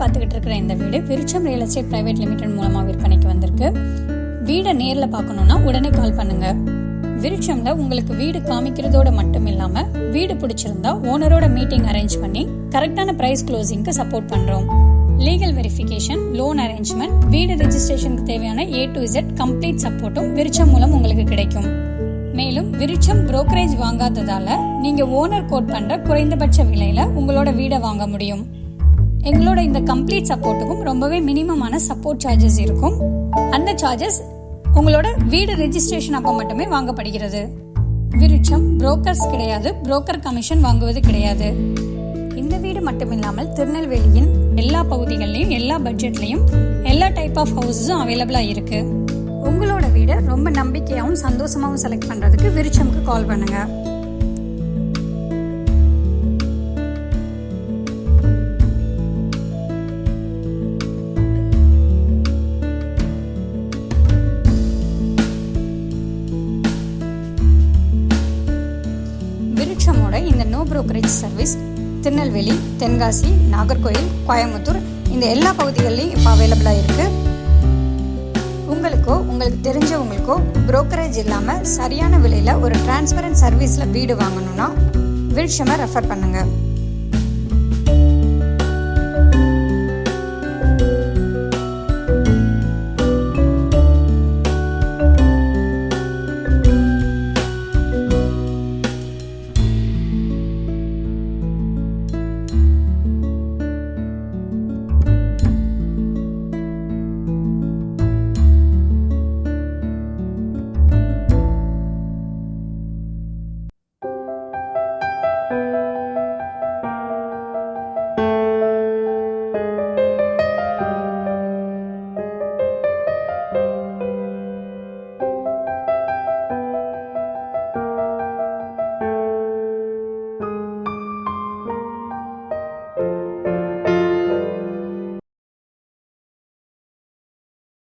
பார்த்துக்கிட்டு இருக்கிற இந்த வீடு விருட்சம் ரியல் எஸ்டேட் பிரைவேட் லிமிடெட் மூலமாக விற்பனைக்கு வந்திருக்கு. வீடை நேரில் பார்க்கணும்னா உடனே கால் பண்ணுங்க. விருட்சம்ல உங்களுக்கு வீடு காமிக்கிறதோட மட்டும் இல்லாம வீடு பிடிச்சிருந்தா ஓனரோட மீட்டிங் அரேஞ்ச் பண்ணி கரெக்டான பிரைஸ் க்ளோசிங்க்கு சப்போர்ட் பண்றோம். லீகல் வெரிஃபிகேஷன், லோன் அரேஞ்ச்மெண்ட், வீடு ரெஜிஸ்ட்ரேஷனுக்கு தேவையான A to Z கம்ப்ளீட் சப்போர்ட்டும் விருட்சம் மூலம் உங்களுக்கு கிடைக்கும். மேலும் விருட்சம் புரோக்கரேஜ் வாங்காததால நீங்க ஓனர் கோட் பண்ற குறைந்தபட்ச விலையில உங்களோட வீடை வாங்க முடியும். எங்களோட இந்த கம்ப்ளீட் சப்போர்ட்டுக்கும் ரொம்பவே மினிமமான சப்போர்ட் சார்ஜஸ் இருக்கும். அந்த சார்ஜஸ் உங்களோட வீடு ரெஜிஸ்ட்ரேஷன் அப்போ மட்டுமே வாங்கப்படுகிறது. விருட்சம் புரோக்கர்ஸ் கிடையாது, புரோக்கர் கமிஷன் வாங்குவது கிடையாது. இந்த வீடு மட்டும் இல்லாமல் திருநெல்வேலியின் எல்லா பகுதிகளிலையும் எல்லா பட்ஜெட்லையும் எல்லா டைப் ஆஃப் ஹவுஸஸும் அவைலபிளா இருக்கு. உங்களோட வீடை ரொம்ப நம்பிக்கையாகவும் சந்தோஷமாகவும் செலக்ட் பண்றதுக்கு விருட்சம்க்கு கால் பண்ணுங்க. விருட்சமோட இந்த no brokerage service Tirunelveli, Tenkasi, Nagercoil, Coimbatore இந்த எல்லா பகுதிகளிலையும் இப்போ அவைலபிளாக இருக்கு. உங்களுக்கு தெரிஞ்சவங்களுக்கோ புரோக்கரேஜ் இல்லாமல் சரியான விலையில் ஒரு டிரான்ஸ்பரண்ட் சர்வீஸில் வீடு வாங்கணும்னா விருட்சமை ரெஃபர் பண்ணுங்கள்.